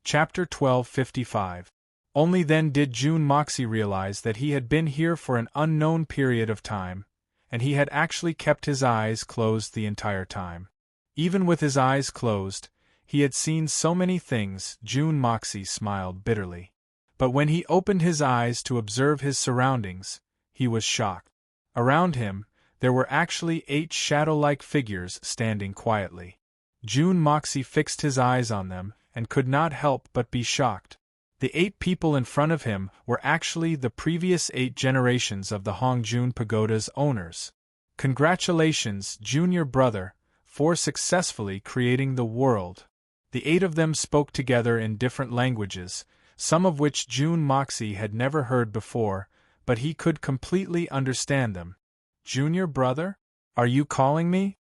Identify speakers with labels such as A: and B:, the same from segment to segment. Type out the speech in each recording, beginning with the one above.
A: Chapter 1255. Only then did June Moxie realize that he had been here for an unknown period of time, and he had actually kept his eyes closed the entire time. Even with his eyes closed, he had seen so many things. June Moxie smiled bitterly. But when he opened his eyes to observe his surroundings, he was shocked. Around him, there were actually 8 shadow-like figures standing quietly. June Moxie fixed his eyes on them, and could not help but be shocked. The 8 people in front of him were actually the previous 8 generations of the Hongjun Pagoda's owners. Congratulations, junior brother, for successfully creating the world. The 8 of them spoke together in different languages, some of which June Moxie had never heard before, but he could completely understand them. Junior brother? Are you calling me?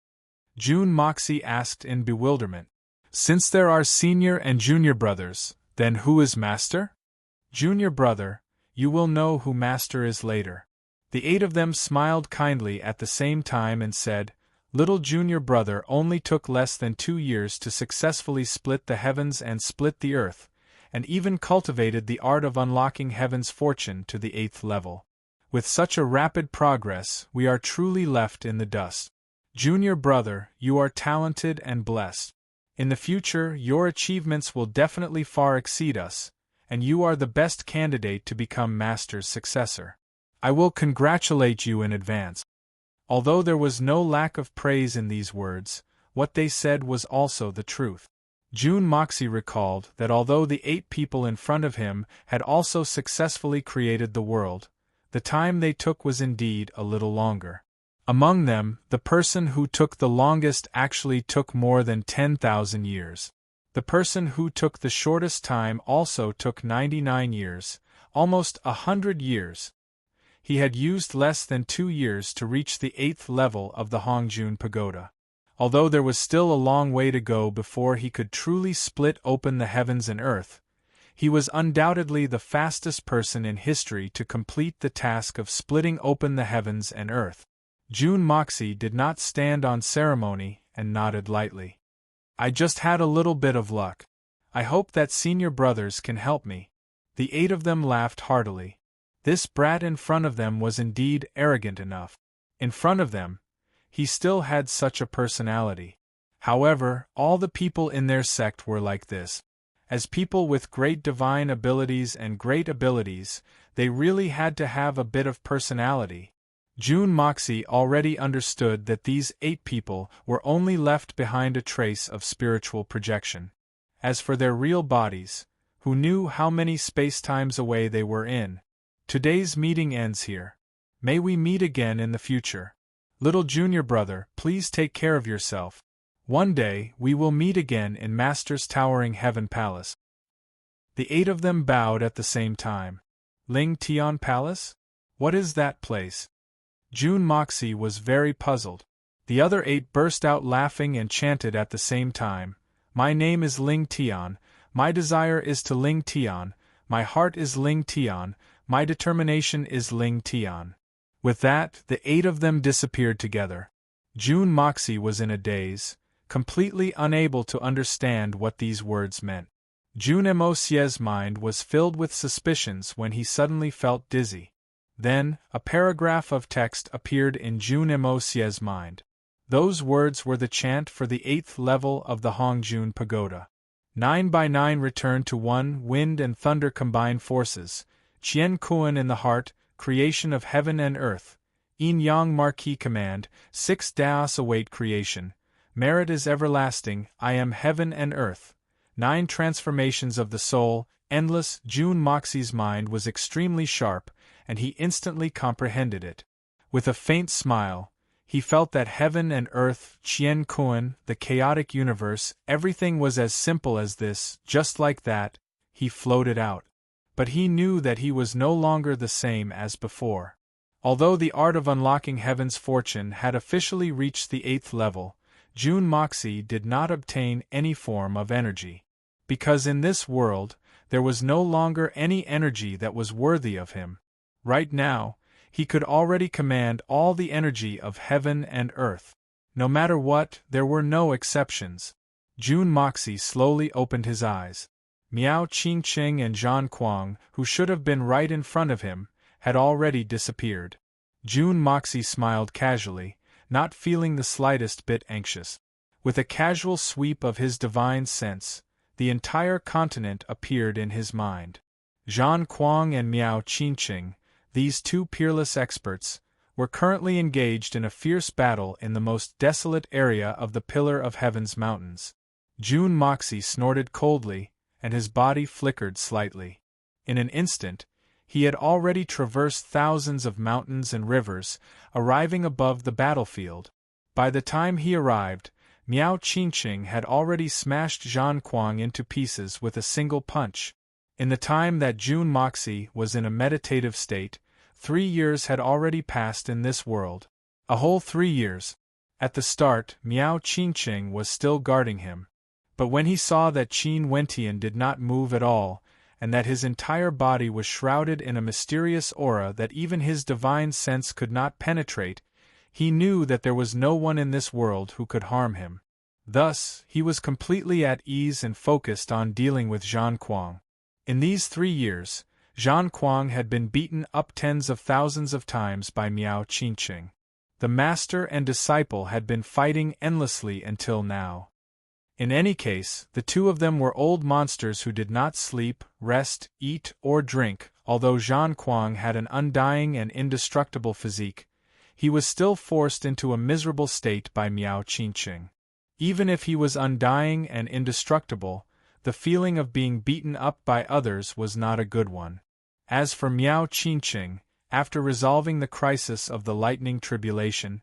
A: June Moxie asked in bewilderment. Since there are senior and junior brothers, then who is master? Junior brother, you will know who master is later. The 8 of them smiled kindly at the same time and said, Little junior brother only took less than 2 years to successfully split the heavens and split the earth, and even cultivated the art of unlocking heaven's fortune to the 8th level. With such a rapid progress, we are truly left in the dust. Junior brother, you are talented and blessed. In the future, your achievements will definitely far exceed us, and you are the best candidate to become Master's successor. I will congratulate you in advance. Although there was no lack of praise in these words, what they said was also the truth. June Moxie recalled that although the 8 people in front of him had also successfully created the world, the time they took was indeed a little longer. Among them, the person who took the longest actually took more than 10,000 years. The person who took the shortest time also took 99 years, almost 100 years. He had used less than 2 years to reach the 8th level of the Hongjun Pagoda. Although there was still a long way to go before he could truly split open the heavens and earth, he was undoubtedly the fastest person in history to complete the task of splitting open the heavens and earth. June Moxie did not stand on ceremony and nodded lightly. I just had a little bit of luck. I hope that senior brothers can help me. The 8 of them laughed heartily. This brat in front of them was indeed arrogant enough. In front of them, he still had such a personality. However, all the people in their sect were like this. As people with great divine abilities and great abilities, they really had to have a bit of personality. June Moxie already understood that these 8 people were only left behind a trace of spiritual projection. As for their real bodies, who knew how many spacetimes away they were in? Today's meeting ends here. May we meet again in the future. Little junior brother, please take care of yourself. One day, we will meet again in Master's towering heaven palace. The 8 of them bowed at the same time. Ling Tian Palace? What is that place? June Moxie was very puzzled. The other 8 burst out laughing and chanted at the same time. My name is Ling Tian, my desire is to Ling Tian, my heart is Ling Tian, my determination is Ling Tian. With that, the 8 of them disappeared together. June Moxie was in a daze, completely unable to understand what these words meant. June Moxie's mind was filled with suspicions when he suddenly felt dizzy. Then, a paragraph of text appeared in June Moxie's mind. Those words were the chant for the 8th level of the Hongjun Pagoda. 9 by 9 return to 1, wind and thunder combine forces, Qian Kuan in the heart, creation of heaven and earth, Yin Yang Marquis command, 6 Daos await creation, merit is everlasting, I am heaven and earth, 9 transformations of the soul, endless. June Moxie's mind was extremely sharp, and he instantly comprehended it. With a faint smile, he felt that heaven and earth, Qian Kuan, the chaotic universe, everything was as simple as this. Just like that, he floated out. But he knew that he was no longer the same as before. Although the art of unlocking heaven's fortune had officially reached the 8th level, June Moxie did not obtain any form of energy. Because in this world, there was no longer any energy that was worthy of him. Right now, he could already command all the energy of heaven and earth. No matter what, there were no exceptions. June Moxie slowly opened his eyes. Miao Qingqing and Zhan Kuang, who should have been right in front of him, had already disappeared. Jun Moxie smiled casually, not feeling the slightest bit anxious. With a casual sweep of his divine sense, the entire continent appeared in his mind. Zhan Kuang and Miao Qingqing, these two peerless experts, were currently engaged in a fierce battle in the most desolate area of the Pillar of Heaven's mountains. Jun Moxie snorted coldly, and his body flickered slightly. In an instant, he had already traversed thousands of mountains and rivers, arriving above the battlefield. By the time he arrived, Miao Qingqing had already smashed Zhan Kuang into pieces with a single punch. In the time that Jun Moxie was in a meditative state, 3 years had already passed in this world. A whole 3 years. At the start, Miao Qingqing was still guarding him. But when he saw that Qin Wentian did not move at all, and that his entire body was shrouded in a mysterious aura that even his divine sense could not penetrate, he knew that there was no one in this world who could harm him. Thus, he was completely at ease and focused on dealing with Zhan Kuang. In these 3 years, Zhan Kuang had been beaten up tens of thousands of times by Miao Qingqing. The master and disciple had been fighting endlessly until now. In any case, the two of them were old monsters who did not sleep, rest, eat, or drink. Although Zhan Kuang had an undying and indestructible physique, he was still forced into a miserable state by Miao Qingqing. Even if he was undying and indestructible, the feeling of being beaten up by others was not a good one. As for Miao Qingqing, after resolving the crisis of the lightning tribulation,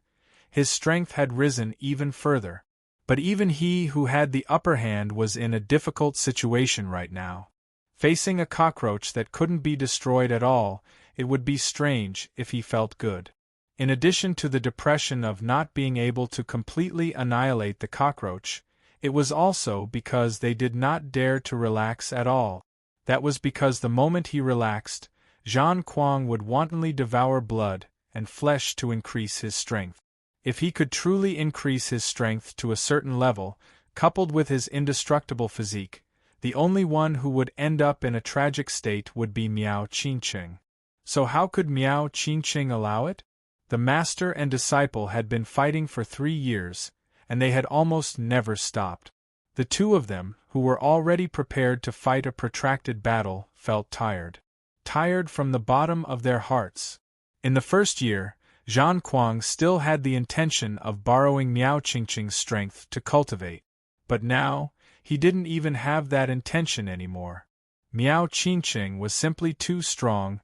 A: his strength had risen even further. But even he who had the upper hand was in a difficult situation right now. Facing a cockroach that couldn't be destroyed at all, it would be strange if he felt good. In addition to the depression of not being able to completely annihilate the cockroach, it was also because they did not dare to relax at all. That was because the moment he relaxed, Zhan Kuang would wantonly devour blood and flesh to increase his strength. If he could truly increase his strength to a certain level, coupled with his indestructible physique, the only one who would end up in a tragic state would be Miao Qingqing. So how could Miao Qingqing allow it? The master and disciple had been fighting for 3 years, and they had almost never stopped. The two of them, who were already prepared to fight a protracted battle, felt tired. Tired from the bottom of their hearts. In the first year, Zhan Kuang still had the intention of borrowing Miao Qingqing's strength to cultivate. But now, he didn't even have that intention anymore. Miao Qingqing was simply too strong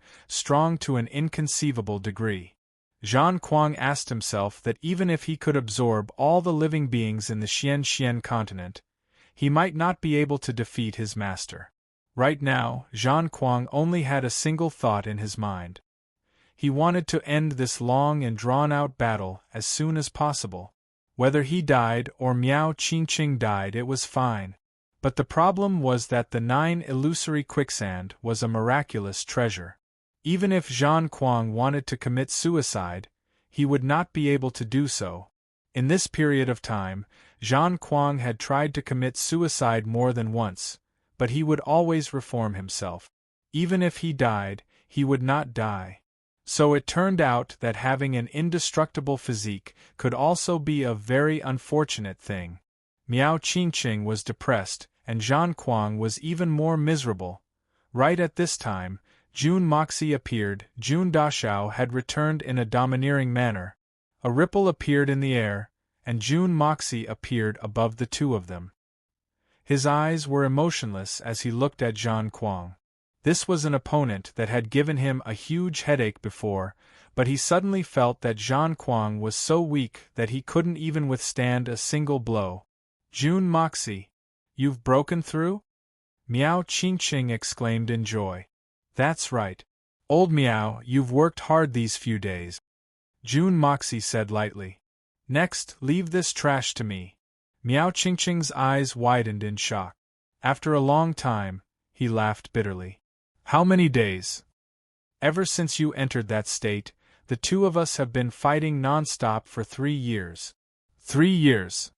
A: to an inconceivable degree. Zhan Kuang asked himself that even if he could absorb all the living beings in the Xian continent, he might not be able to defeat his master. Right now, Zhan Kuang only had a single thought in his mind. He wanted to end this long and drawn-out battle as soon as possible. Whether he died or Miao Qingqing died, it was fine. But the problem was that the 9 illusory quicksand was a miraculous treasure. Even if Zhan Kuang wanted to commit suicide, he would not be able to do so. In this period of time, Zhan Kuang had tried to commit suicide more than once, but he would always reform himself. Even if he died, he would not die. So it turned out that having an indestructible physique could also be a very unfortunate thing. Miao Qingqing was depressed, and Zhan Kuang was even more miserable. Right at this time, Jun Moxie appeared. Jun Dashao had returned in a domineering manner. A ripple appeared in the air, and Jun Moxie appeared above the two of them. His eyes were emotionless as he looked at Zhan Kuang. This was an opponent that had given him a huge headache before, but he suddenly felt that Zhan Kuang was so weak that he couldn't even withstand a single blow. Jun Moxie, you've broken through? Miao Qingqing exclaimed in joy. That's right. Old Miao, you've worked hard these few days. Jun Moxie said lightly. Next, leave this trash to me. Miao Qingqing's eyes widened in shock. After a long time, he laughed bitterly. How many days? Ever since you entered that state, the two of us have been fighting non-stop for 3 years. 3 years.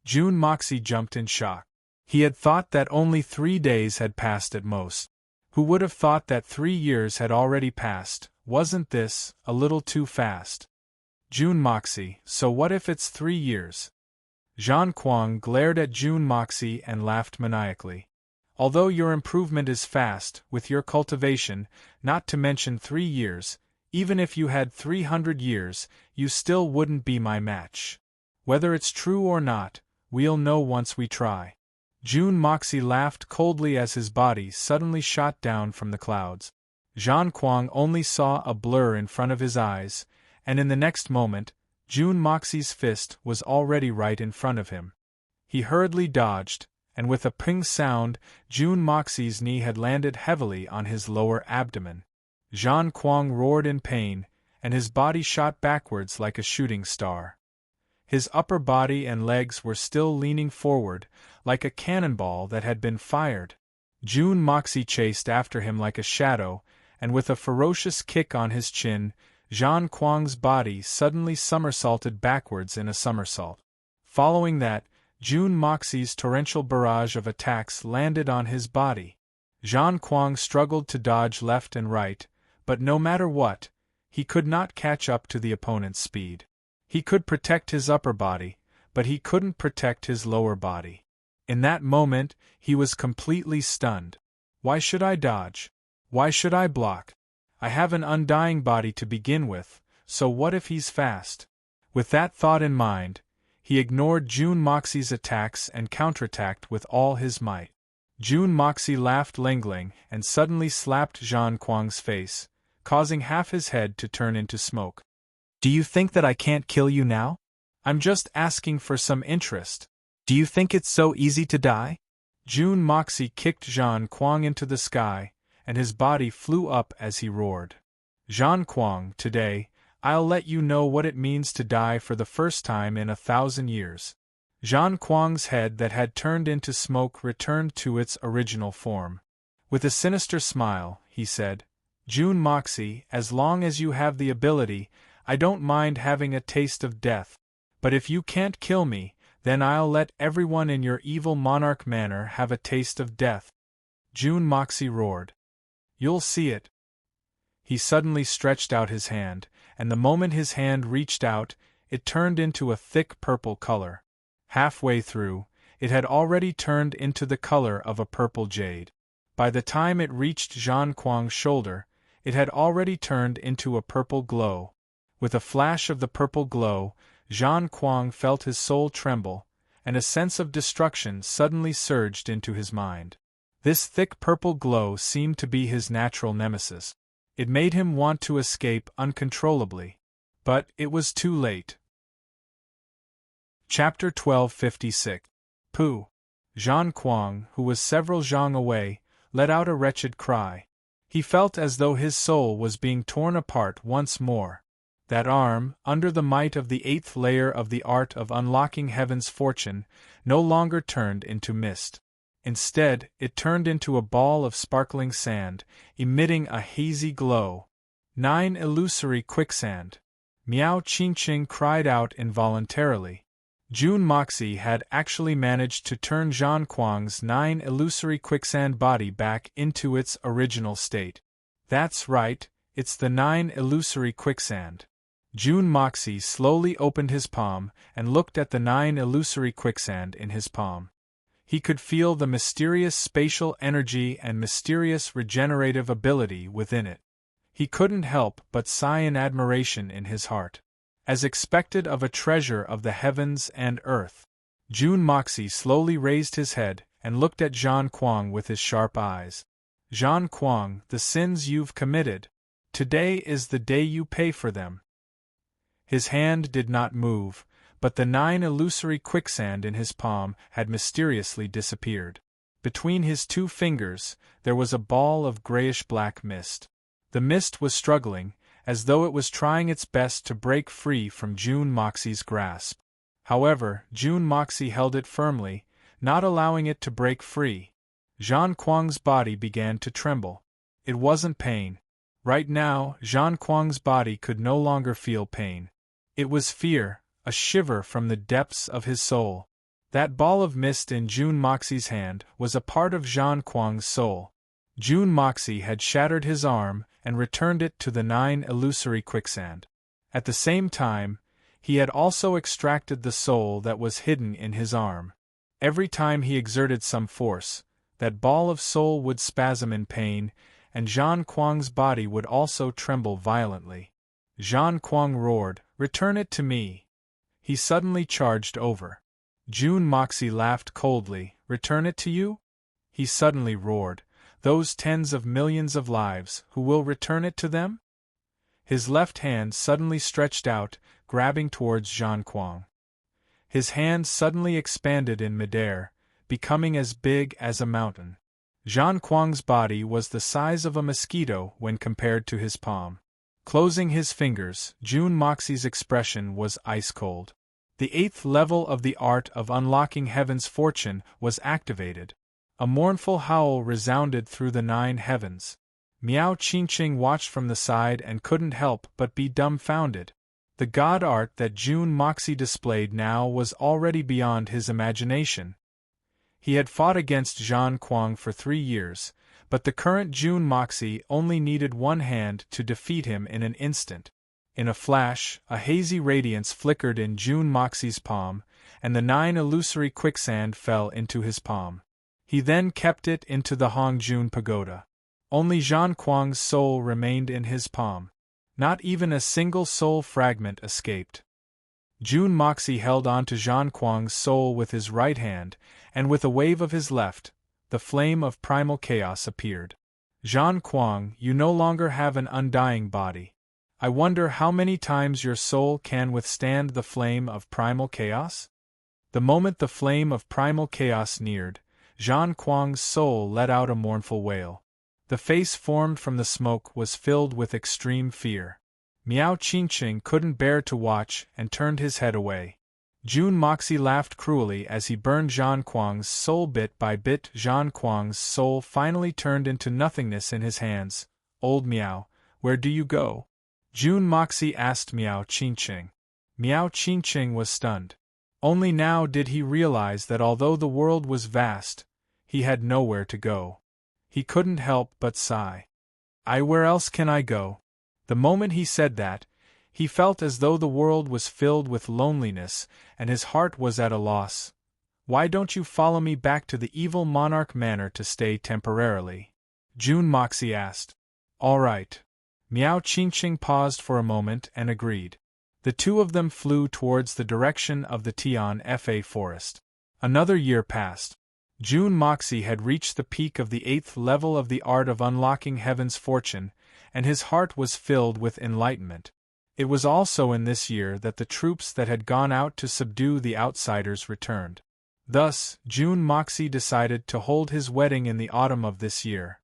A: Jun Moxie jumped in shock. He had thought that only 3 days had passed at most. Who would have thought that 3 years had already passed? Wasn't this a little too fast? June Moxie, so what if it's 3 years? Jean Kwang glared at June Moxie and laughed maniacally. Although your improvement is fast, with your cultivation, not to mention 3 years, even if you had 300 years, you still wouldn't be my match. Whether it's true or not, we'll know once we try. June Moxie laughed coldly as his body suddenly shot down from the clouds. Jean Kwang only saw a blur in front of his eyes, and in the next moment, June Moxie's fist was already right in front of him. He hurriedly dodged, and with a ping sound, June Moxie's knee had landed heavily on his lower abdomen. Jean Kwang roared in pain, and his body shot backwards like a shooting star. His upper body and legs were still leaning forward, like a cannonball that had been fired. June Moxie chased after him like a shadow, and with a ferocious kick on his chin, Jean Kwang's body suddenly somersaulted backwards in a somersault. Following that, June Moxie's torrential barrage of attacks landed on his body. Jean Kwang struggled to dodge left and right, but no matter what, he could not catch up to the opponent's speed. He could protect his upper body, but he couldn't protect his lower body. In that moment, he was completely stunned. Why should I dodge? Why should I block? I have an undying body to begin with, so what if he's fast? With that thought in mind, he ignored June Moxie's attacks and counterattacked with all his might. June Moxie laughed lingling and suddenly slapped Jean Kwang's face, causing half his head to turn into smoke. Do you think that I can't kill you now? I'm just asking for some interest. Do you think it's so easy to die? June Moxie kicked Jean Kwang into the sky, and his body flew up as he roared. Jean Kwang, today, I'll let you know what it means to die for the first time in 1,000 years. Jean Kwang's head that had turned into smoke returned to its original form. With a sinister smile, he said, June Moxie, as long as you have the ability, I don't mind having a taste of death. But if you can't kill me, then I'll let everyone in your evil monarch manor have a taste of death. June Moxie roared. You'll see it. He suddenly stretched out his hand, and the moment his hand reached out, it turned into a thick purple color. Halfway through, it had already turned into the color of a purple jade. By the time it reached Jean Kwang's shoulder, it had already turned into a purple glow. With a flash of the purple glow, Jean Kwang felt his soul tremble, and a sense of destruction suddenly surged into his mind. This thick purple glow seemed to be his natural nemesis. It made him want to escape uncontrollably. But it was too late. Chapter 1256. Pooh! Jean Kwang, who was several zhang away, let out a wretched cry. He felt as though his soul was being torn apart once more. That arm, under the might of the 8th layer of the art of unlocking heaven's fortune, no longer turned into mist. Instead, it turned into a ball of sparkling sand, emitting a hazy glow. 9 illusory quicksand. Miao Qingqing cried out involuntarily. June Moxie had actually managed to turn Jean Kwang's 9 illusory quicksand body back into its original state. That's right, it's the 9 illusory quicksand. June Moxie slowly opened his palm and looked at the 9 illusory quicksand in his palm. He could feel the mysterious spatial energy and mysterious regenerative ability within it. He couldn't help but sigh in admiration in his heart. As expected of a treasure of the heavens and earth. June Moxie slowly raised his head and looked at Jean Kwang with his sharp eyes. Jean Kwang, the sins you've committed. Today is the day you pay for them. His hand did not move, but the 9 illusory quicksand in his palm had mysteriously disappeared. Between his 2 fingers, there was a ball of grayish-black mist. The mist was struggling, as though it was trying its best to break free from June Moxie's grasp. However, June Moxie held it firmly, not allowing it to break free. Jean Kwang's body began to tremble. It wasn't pain. Right now, Jean Kwang's body could no longer feel pain. It was fear, a shiver from the depths of his soul. That ball of mist in June Moxie's hand was a part of Zhan Kuang's soul. June Moxie had shattered his arm and returned it to the 9 illusory quicksand. At the same time, he had also extracted the soul that was hidden in his arm. Every time he exerted some force, that ball of soul would spasm in pain, and Zhan Kuang's body would also tremble violently. Zhan Kuang roared, "Return it to me!" He suddenly charged over. June Moxie laughed coldly, "Return it to you?" He suddenly roared, "Those tens of millions of lives, who will return it to them?" His left hand suddenly stretched out, grabbing towards Zhan Kuang. His hand suddenly expanded in midair, becoming as big as a mountain. Zhan Kuang's body was the size of a mosquito when compared to his palm. Closing his fingers, June Moxie's expression was ice-cold. The 8th level of the art of unlocking heaven's fortune was activated. A mournful howl resounded through the 9 heavens. Miao Qingqing watched from the side and couldn't help but be dumbfounded. The god art that June Moxie displayed now was already beyond his imagination. He had fought against Zhan Kuang for 3 years, but the current June Moxie only needed one hand to defeat him in an instant. In a flash, a hazy radiance flickered in June Moxie's palm, and the 9 illusory quicksand fell into his palm. He then kept it into the Hongjun pagoda. Only Zhan Kuang's soul remained in his palm. Not even a single soul fragment escaped. June Moxie held on to Zhan Kuang's soul with his right hand, and with a wave of his left, the flame of primal chaos appeared. "Zhan Kuang, you no longer have an undying body. I wonder how many times your soul can withstand the flame of primal chaos?" The moment the flame of primal chaos neared, Zhan Kuang's soul let out a mournful wail. The face formed from the smoke was filled with extreme fear. Miao Qingqing couldn't bear to watch and turned his head away. June Moxie laughed cruelly as he burned Zhan Kuang's soul bit by bit. Zhan Kuang's soul finally turned into nothingness in his hands. "Old Miao, where do you go?" June Moxie asked Miao Qingqing. Miao Qingqing was stunned. Only now did he realize that although the world was vast, he had nowhere to go. He couldn't help but sigh. Where else can I go?" The moment he said that, he felt as though the world was filled with loneliness, and his heart was at a loss. "Why don't you follow me back to the evil monarch manor to stay temporarily?" June Moxie asked. "All right." Miao Qingqing paused for a moment and agreed. The two of them flew towards the direction of the Tian Fa forest. Another year passed. June Moxie had reached the peak of the 8th level of the art of unlocking heaven's fortune, and his heart was filled with enlightenment. It was also in this year that the troops that had gone out to subdue the outsiders returned. Thus, June Moxie decided to hold his wedding in the autumn of this year.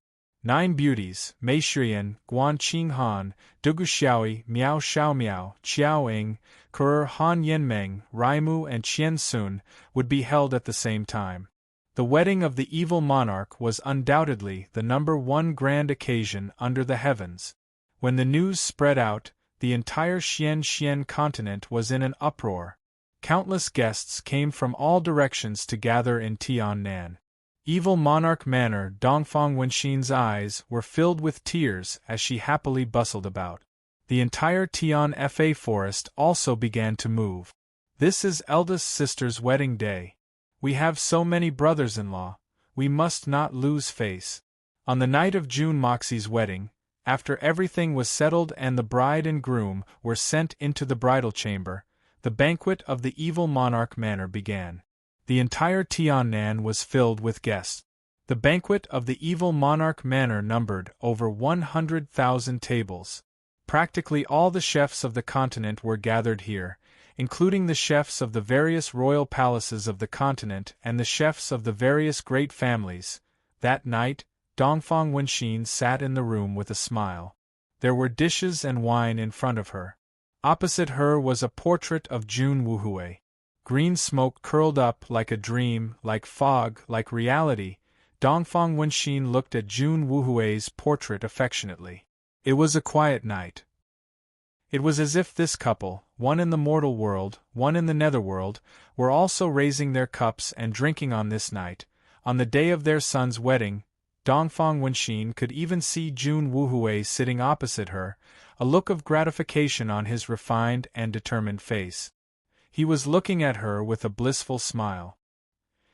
A: 9 beauties, Mei Shiyan, Guan Qinghan, Dugu Xiaoi, Miao Xiaomiao, Qiao Ing, Kurer Han Yenmeng, Raimu and Qian Sun, would be held at the same time. The wedding of the evil monarch was undoubtedly the #1 grand occasion under the heavens. When the news spread out, the entire Xian continent was in an uproar. Countless guests came from all directions to gather in Tiannan. Evil Monarch Manor. Dongfang Wenxin's eyes were filled with tears as she happily bustled about. The entire Tian Fa forest also began to move. "This is eldest sister's wedding day. We have so many brothers-in-law, we must not lose face." On the night of June Moxie's wedding, after everything was settled and the bride and groom were sent into the bridal chamber, the banquet of the evil monarch manor began. The entire Tiannan was filled with guests. The banquet of the evil monarch manor numbered over 100,000 tables. Practically all the chefs of the continent were gathered here, including the chefs of the various royal palaces of the continent and the chefs of the various great families. That night, Dongfang Wenxin sat in the room with a smile. There were dishes and wine in front of her. Opposite her was a portrait of Jun Wuhui. Green smoke curled up like a dream, like fog, like reality. Dongfang Wenxin looked at Jun Wuhui's portrait affectionately. It was a quiet night. It was as if this couple, one in the mortal world, one in the netherworld, were also raising their cups and drinking on this night, on the day of their son's wedding. Dongfang Wenxin could even see Jun Wuhui sitting opposite her, a look of gratification on his refined and determined face. He was looking at her with a blissful smile.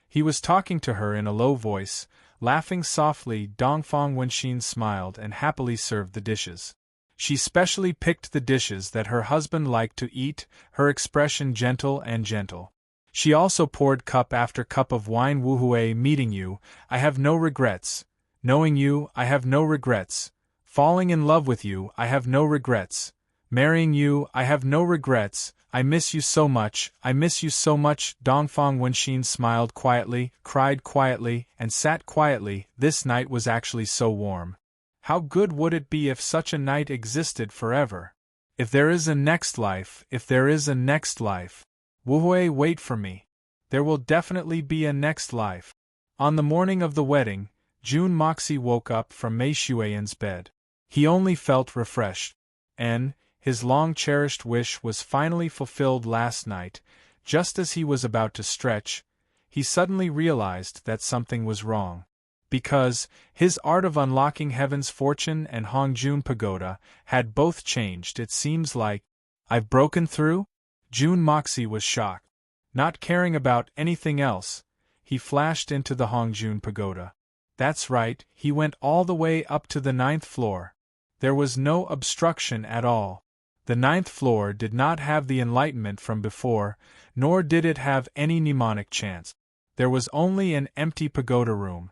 A: He was talking to her in a low voice, laughing softly. Dongfang Wenxin smiled and happily served the dishes. She specially picked the dishes that her husband liked to eat, her expression gentle and gentle. She also poured cup after cup of wine. Wuhui, meeting you, I have no regrets. Knowing you, I have no regrets. Falling in love with you, I have no regrets. Marrying you, I have no regrets. I miss you so much, I miss you so much. Dongfang Wenxin smiled quietly, cried quietly, and sat quietly. This night was actually so warm. How good would it be if such a night existed forever? If there is a next life, if there is a next life. Wuhui, wait for me. There will definitely be a next life. On the morning of the wedding, Jun Moxie woke up from Mei Xuan's bed. He only felt refreshed. And his long-cherished wish was finally fulfilled last night. Just as he was about to stretch, he suddenly realized that something was wrong. Because his art of unlocking Heaven's Fortune and Hongjun Pagoda had both changed. It seems like, I've broken through? Jun Moxie was shocked. Not caring about anything else, he flashed into the Hongjun Pagoda. That's right, he went all the way up to the 9th floor. There was no obstruction at all. The 9th floor did not have the enlightenment from before, nor did it have any mnemonic chants. There was only an empty pagoda room.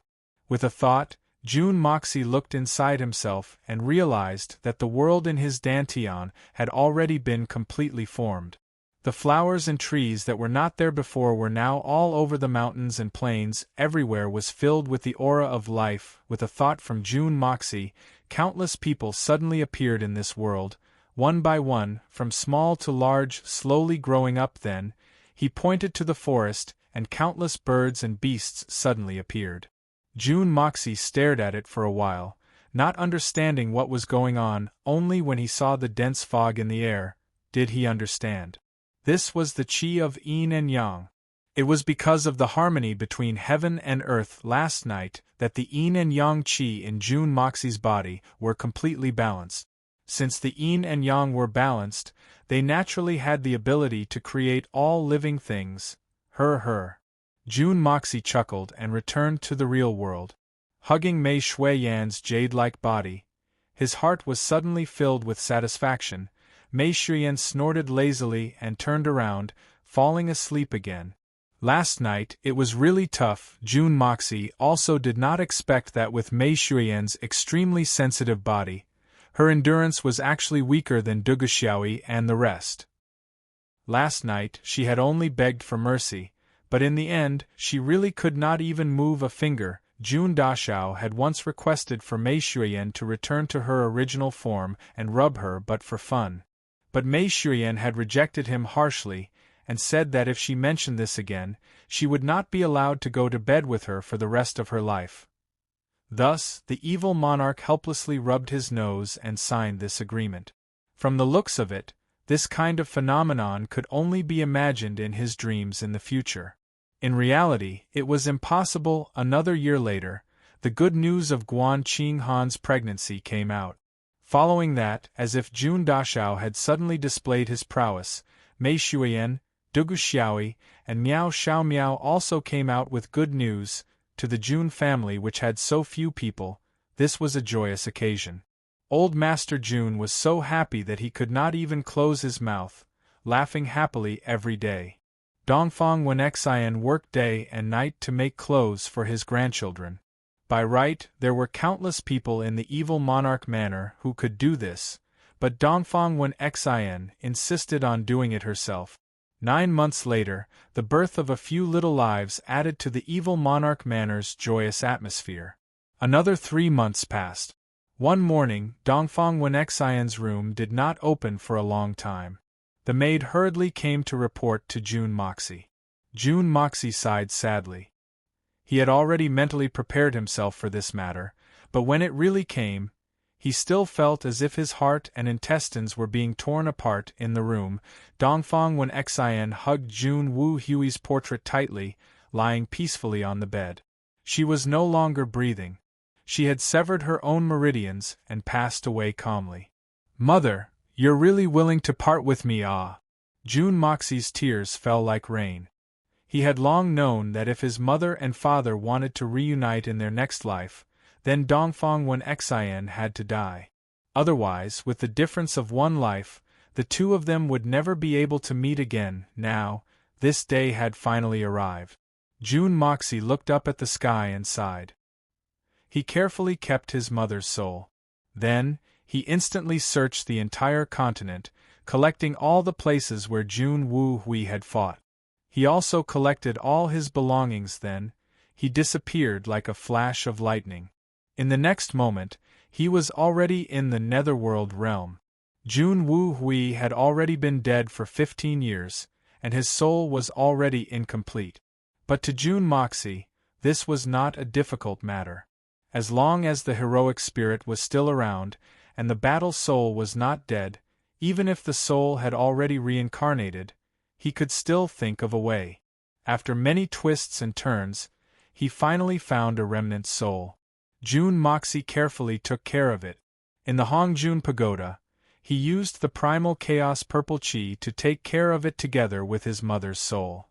A: With a thought, Jun Moxie looked inside himself and realized that the world in his dantian had already been completely formed. The flowers and trees that were not there before were now all over the mountains and plains. Everywhere was filled with the aura of life. With a thought from Jun Moxie, countless people suddenly appeared in this world, one by one, from small to large, slowly growing up. Then, he pointed to the forest, and countless birds and beasts suddenly appeared. Jun Moxie stared at it for a while, not understanding what was going on. Only when he saw the dense fog in the air did he understand. This was the qi of yin and yang. It was because of the harmony between heaven and earth last night that the yin and yang qi in Jun Moxie's body were completely balanced. Since the yin and yang were balanced, they naturally had the ability to create all living things. Jun Moxie chuckled and returned to the real world. Hugging Mei Xuan's jade-like body, his heart was suddenly filled with satisfaction. Mei Xuan snorted lazily and turned around, falling asleep again. Last night, it was really tough. Jun Moxie also did not expect that with Mei Xuan's extremely sensitive body, her endurance was actually weaker than Duguxiaoyi and the rest. Last night, she had only begged for mercy, but in the end, she really could not even move a finger. Jun Dashao had once requested for Mei Xuan to return to her original form and rub her but for fun. But Mei Xuan had rejected him harshly, and said that if she mentioned this again, she would not be allowed to go to bed with her for the rest of her life. Thus, the evil monarch helplessly rubbed his nose and signed this agreement. From the looks of it, this kind of phenomenon could only be imagined in his dreams in the future. In reality, it was impossible. Another year later, the good news of Guan Qinghan's pregnancy came out. Following that, as if Jun Dashao had suddenly displayed his prowess, Mei Xuan, Duguxiaoyi, and Miao Xiaomiao also came out with good news. To the Jun family, which had so few people, this was a joyous occasion. Old Master Jun was so happy that he could not even close his mouth, laughing happily every day. Dongfang Wenxian worked day and night to make clothes for his grandchildren. By right, there were countless people in the evil monarch manor who could do this, but Dongfang Wenxian insisted on doing it herself. 9 months later, the birth of a few little lives added to the evil monarch manor's joyous atmosphere. Another 3 months passed. One morning, Dongfang Wenxian's room did not open for a long time. The maid hurriedly came to report to Jun Moxie. Jun Moxie sighed sadly. He had already mentally prepared himself for this matter, but when it really came, He still felt as if his heart and intestines were being torn apart in the room. Dongfang Wen Xian hugged Jun Wu Hui's portrait tightly, lying peacefully on the bed. She was no longer breathing. She had severed her own meridians and passed away calmly. "Mother, you're really willing to part with me, ah?" Jun Moxie's tears fell like rain. He had long known that if his mother and father wanted to reunite in their next life, then Dongfang Wen Xian had to die. Otherwise, with the difference of one life, the two of them would never be able to meet again. Now, this day had finally arrived. Jun Moxie looked up at the sky and sighed. He carefully kept his mother's soul. Then, he instantly searched the entire continent, collecting all the places where Jun Wu Hui had fought. He also collected all his belongings. Then, he disappeared like a flash of lightning. In the next moment, he was already in the netherworld realm. Jun Wu Hui had already been dead for 15 years, and his soul was already incomplete. But to Jun Moxie, this was not a difficult matter. As long as the heroic spirit was still around, and the battle soul was not dead, even if the soul had already reincarnated, he could still think of a way. After many twists and turns, he finally found a remnant soul. Jun Moxie carefully took care of it. In the Hongjun Pagoda, he used the primal chaos purple chi to take care of it together with his mother's soul.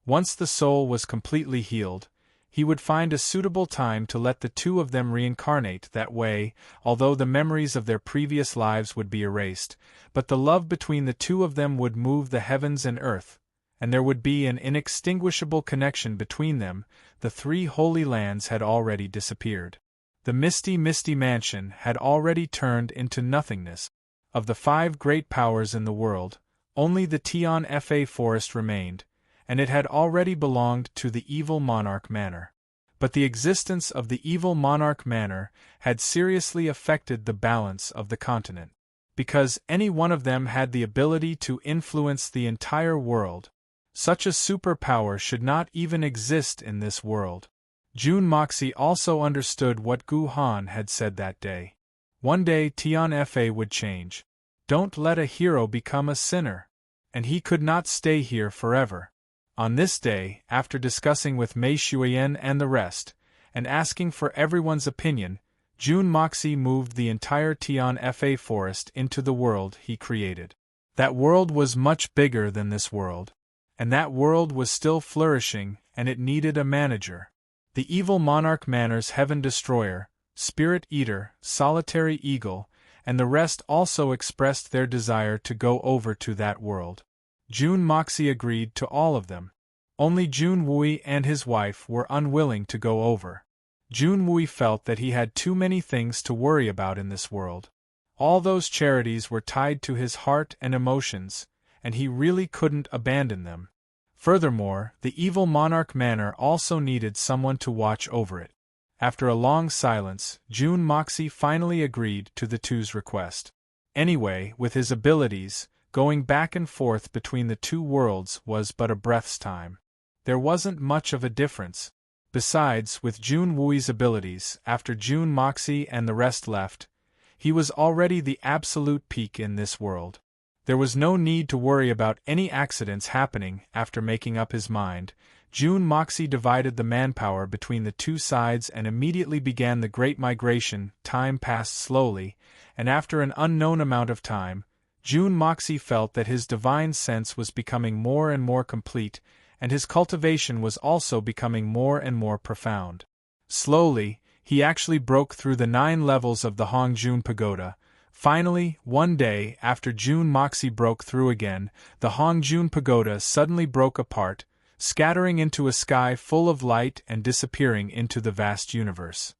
A: Once the soul was completely healed, he would find a suitable time to let the two of them reincarnate. That way, although the memories of their previous lives would be erased, but the love between the two of them would move the heavens and earth, and there would be an inextinguishable connection between them. The three holy lands had already disappeared. The misty mansion had already turned into nothingness. Of the 5 great powers in the world, only the Tian Fa forest remained, and it had already belonged to the evil monarch manor. But the existence of the evil monarch manor had seriously affected the balance of the continent. Because any one of them had the ability to influence the entire world, such a superpower should not even exist in this world. Jun Moxie also understood what Gu Han had said that day. One day Tian Fa would change. Don't let a hero become a sinner. And he could not stay here forever. On this day, after discussing with Mei Shuiyan and the rest, and asking for everyone's opinion, Jun Moxie moved the entire Tian Fa forest into the world he created. That world was much bigger than this world. And that world was still flourishing, and it needed a manager. The evil monarch manor's Heaven Destroyer, Spirit Eater, Solitary Eagle, and the rest also expressed their desire to go over to that world. Jun Moxie agreed to all of them. Only Jun Wui and his wife were unwilling to go over. Jun Wui felt that he had too many things to worry about in this world. All those charities were tied to his heart and emotions, and he really couldn't abandon them. Furthermore, the evil monarch manor also needed someone to watch over it. After a long silence, Jun Moxie finally agreed to the two's request. Anyway, with his abilities, going back and forth between the two worlds was but a breath's time. There wasn't much of a difference. Besides, with Jun Wui's abilities, after Jun Moxie and the rest left, he was already the absolute peak in this world. There was no need to worry about any accidents happening. After making up his mind, Jun Moxie divided the manpower between the two sides and immediately began the Great Migration. Time passed slowly, and after an unknown amount of time, Jun Moxie felt that his divine sense was becoming more and more complete, and his cultivation was also becoming more and more profound. Slowly, he actually broke through the 9 levels of the Hongjun Pagoda. Finally, one day, after Jun Moxie broke through again, the Hongjun Pagoda suddenly broke apart, scattering into a sky full of light and disappearing into the vast universe.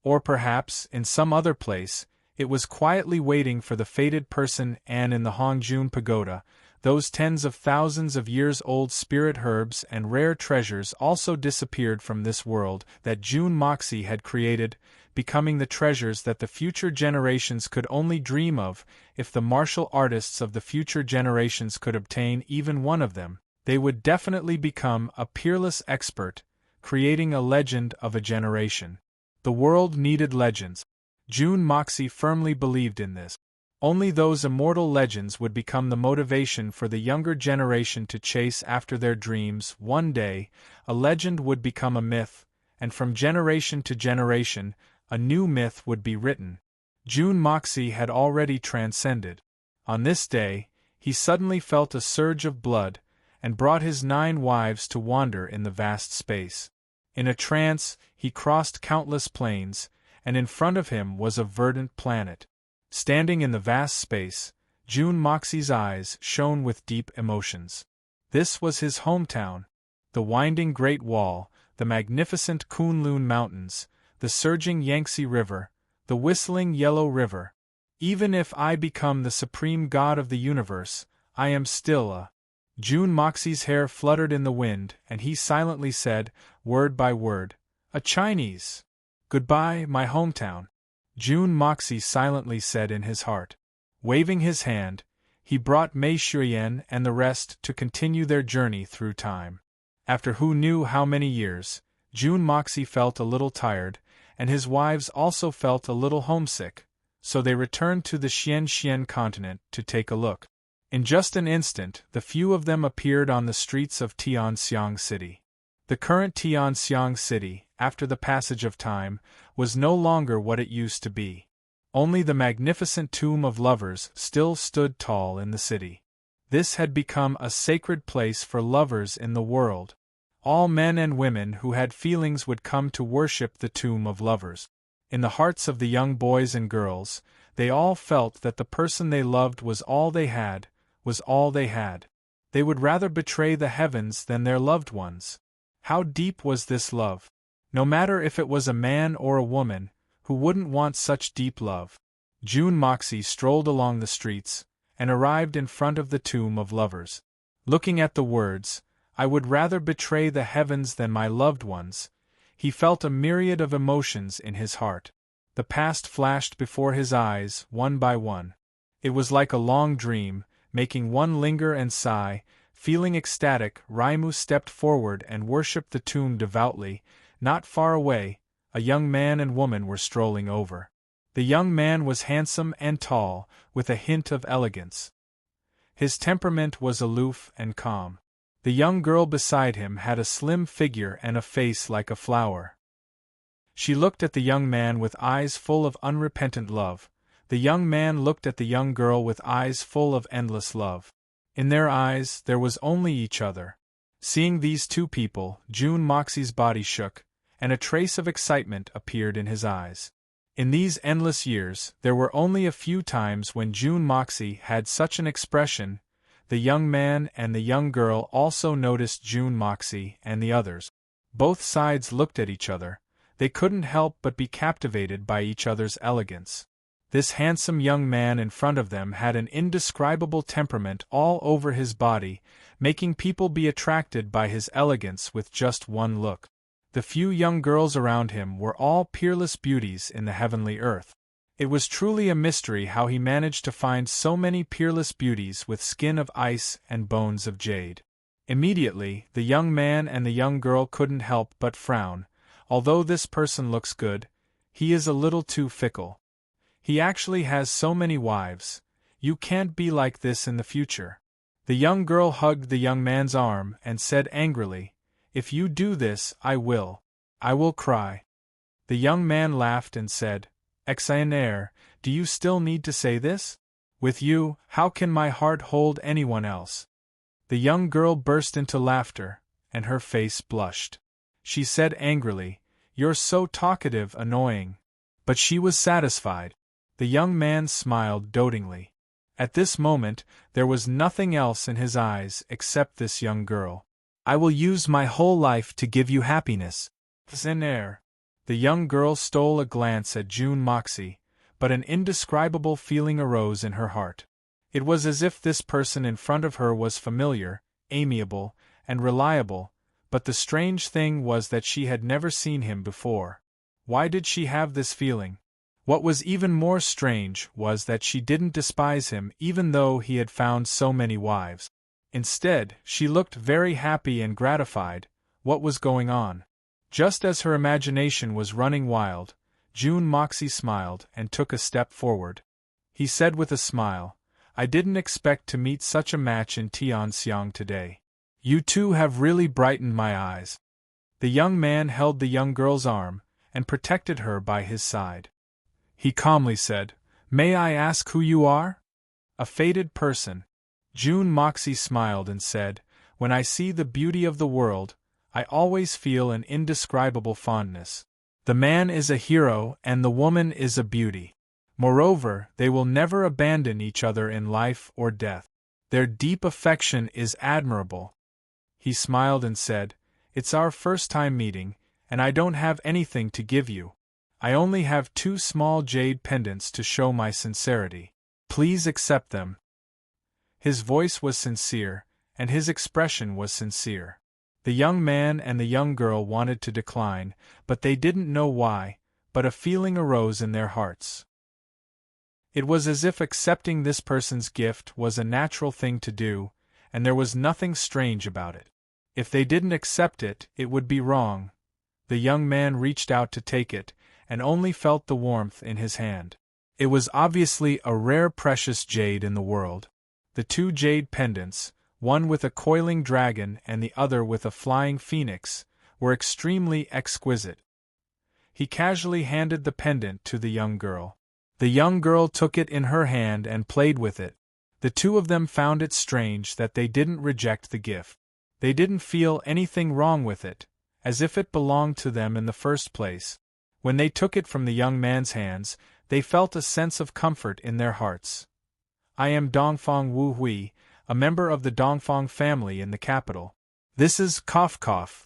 A: Or perhaps, in some other place, it was quietly waiting for the fated person, and in the Hongjun Pagoda, those tens of thousands of years old spirit herbs and rare treasures also disappeared from this world that Jun Moxie had created, becoming the treasures that the future generations could only dream of. If the martial artists of the future generations could obtain even one of them, they would definitely become a peerless expert, creating a legend of a generation. The world needed legends. June Moxie firmly believed in this. Only those immortal legends would become the motivation for the younger generation to chase after their dreams. One day, a legend would become a myth, and from generation to generation, a new myth would be written. June Moxie had already transcended. On this day, he suddenly felt a surge of blood, and brought his 9 wives to wander in the vast space. In a trance, he crossed countless plains, and in front of him was a verdant planet. Standing in the vast space, June Moxie's eyes shone with deep emotions. This was his hometown. The winding Great Wall, the magnificent Kunlun Mountains, the surging Yangtze River, the whistling Yellow River. Even if I become the supreme god of the universe, I am still a... June Moxie's hair fluttered in the wind, and he silently said, word by word, a Chinese. Goodbye, my hometown. June Moxie silently said in his heart. Waving his hand, he brought Mei Shuyan and the rest to continue their journey through time. After who knew how many years, June Moxie felt a little tired, and his wives also felt a little homesick, so they returned to the Xian continent to take a look. In just an instant, the few of them appeared on the streets of Tianxiang City. The current Tianxiang City, after the passage of time, was no longer what it used to be. Only the magnificent tomb of lovers still stood tall in the city. This had become a sacred place for lovers in the world. All men and women who had feelings would come to worship the tomb of lovers. In the hearts of the young boys and girls, they all felt that the person they loved was all they had, was all they had. They would rather betray the heavens than their loved ones. How deep was this love? No matter if it was a man or a woman, who wouldn't want such deep love? June Moxie strolled along the streets, and arrived in front of the tomb of lovers. Looking at the words, I would rather betray the heavens than my loved ones, he felt a myriad of emotions in his heart. The past flashed before his eyes, one by one. It was like a long dream, making one linger and sigh. Feeling ecstatic, Raimu stepped forward and worshipped the tomb devoutly. Not far away, a young man and woman were strolling over. The young man was handsome and tall, with a hint of elegance. His temperament was aloof and calm. The young girl beside him had a slim figure and a face like a flower. She looked at the young man with eyes full of unrepentant love. The young man looked at the young girl with eyes full of endless love. In their eyes, there was only each other. Seeing these two people, June Moxie's body shook, and a trace of excitement appeared in his eyes. In these endless years, there were only a few times when June Moxie had such an expression. The young man and the young girl also noticed June Moxie and the others. Both sides looked at each other. They couldn't help but be captivated by each other's elegance. This handsome young man in front of them had an indescribable temperament all over his body, making people be attracted by his elegance with just one look. The few young girls around him were all peerless beauties in the heavenly earth. It was truly a mystery how he managed to find so many peerless beauties with skin of ice and bones of jade. Immediately, the young man and the young girl couldn't help but frown. Although this person looks good, he is a little too fickle. He actually has so many wives. You can't be like this in the future. The young girl hugged the young man's arm and said angrily, if you do this, I will cry. The young man laughed and said, Exhilarating, do you still need to say this? With you, how can my heart hold anyone else? The young girl burst into laughter, and her face blushed. She said angrily, you're so talkative, annoying. But she was satisfied. The young man smiled dotingly. At this moment, there was nothing else in his eyes except this young girl. I will use my whole life to give you happiness. Exhilarating. The young girl stole a glance at June Moxie, but an indescribable feeling arose in her heart. It was as if this person in front of her was familiar, amiable, and reliable, but the strange thing was that she had never seen him before. Why did she have this feeling? What was even more strange was that she didn't despise him even though he had found so many wives. Instead, she looked very happy and gratified. What was going on? Just as her imagination was running wild, June Moxie smiled and took a step forward. He said with a smile, "I didn't expect to meet such a match in Tianxiang today. You two have really brightened my eyes." The young man held the young girl's arm and protected her by his side. He calmly said, "May I ask who you are?" "A fated person." June Moxie smiled and said, "When I see the beauty of the world, I always feel an indescribable fondness. The man is a hero and the woman is a beauty. Moreover, they will never abandon each other in life or death. Their deep affection is admirable." He smiled and said, "It's our first time meeting, and I don't have anything to give you. I only have 2 small jade pendants to show my sincerity. Please accept them." His voice was sincere, and his expression was sincere. The young man and the young girl wanted to decline, but they didn't know why, but a feeling arose in their hearts. It was as if accepting this person's gift was a natural thing to do, and there was nothing strange about it. If they didn't accept it, it would be wrong. The young man reached out to take it, and only felt the warmth in his hand. It was obviously a rare precious jade in the world. The 2 jade pendants, one with a coiling dragon and the other with a flying phoenix, were extremely exquisite. He casually handed the pendant to the young girl. The young girl took it in her hand and played with it. The 2 of them found it strange that they didn't reject the gift. They didn't feel anything wrong with it, as if it belonged to them in the first place. When they took it from the young man's hands, they felt a sense of comfort in their hearts. "I am Dongfang Wu Hui, a member of the Dongfang family in the capital. This is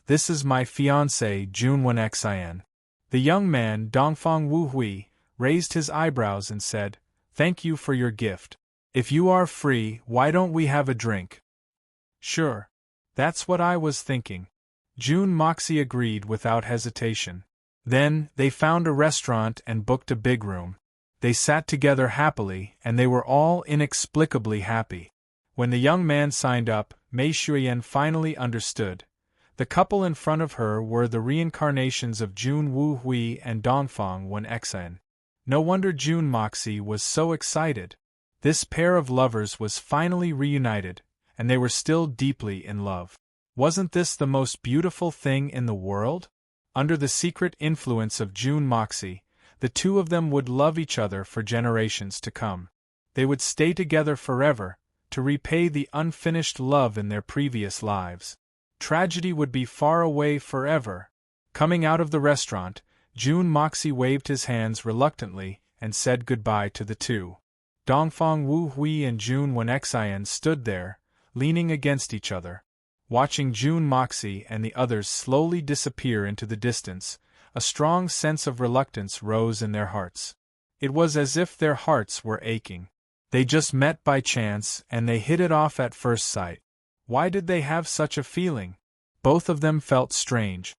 A: this is my fiancée June Xian." The young man, Dongfang Wu Hui, raised his eyebrows and said, "Thank you for your gift. If you are free, why don't we have a drink?" "Sure. That's what I was thinking." June Moxie agreed without hesitation. Then, they found a restaurant and booked a big room. They sat together happily, and they were all inexplicably happy. When the young man signed up, Mei Shuiyan finally understood. The couple in front of her were the reincarnations of June Wu Hui and Dongfang Xian. No wonder June Moxie was so excited. This pair of lovers was finally reunited, and they were still deeply in love. Wasn't this the most beautiful thing in the world? Under the secret influence of June Moxie, the 2 of them would love each other for generations to come. They would stay together forever, to repay the unfinished love in their previous lives. Tragedy would be far away forever. Coming out of the restaurant, June Moxie waved his hands reluctantly and said goodbye to the 2. Dongfang Wu Hui and June Xian stood there, leaning against each other. Watching June Moxie and the others slowly disappear into the distance, a strong sense of reluctance rose in their hearts. It was as if their hearts were aching. They just met by chance and they hit it off at first sight. Why did they have such a feeling? Both of them felt strange.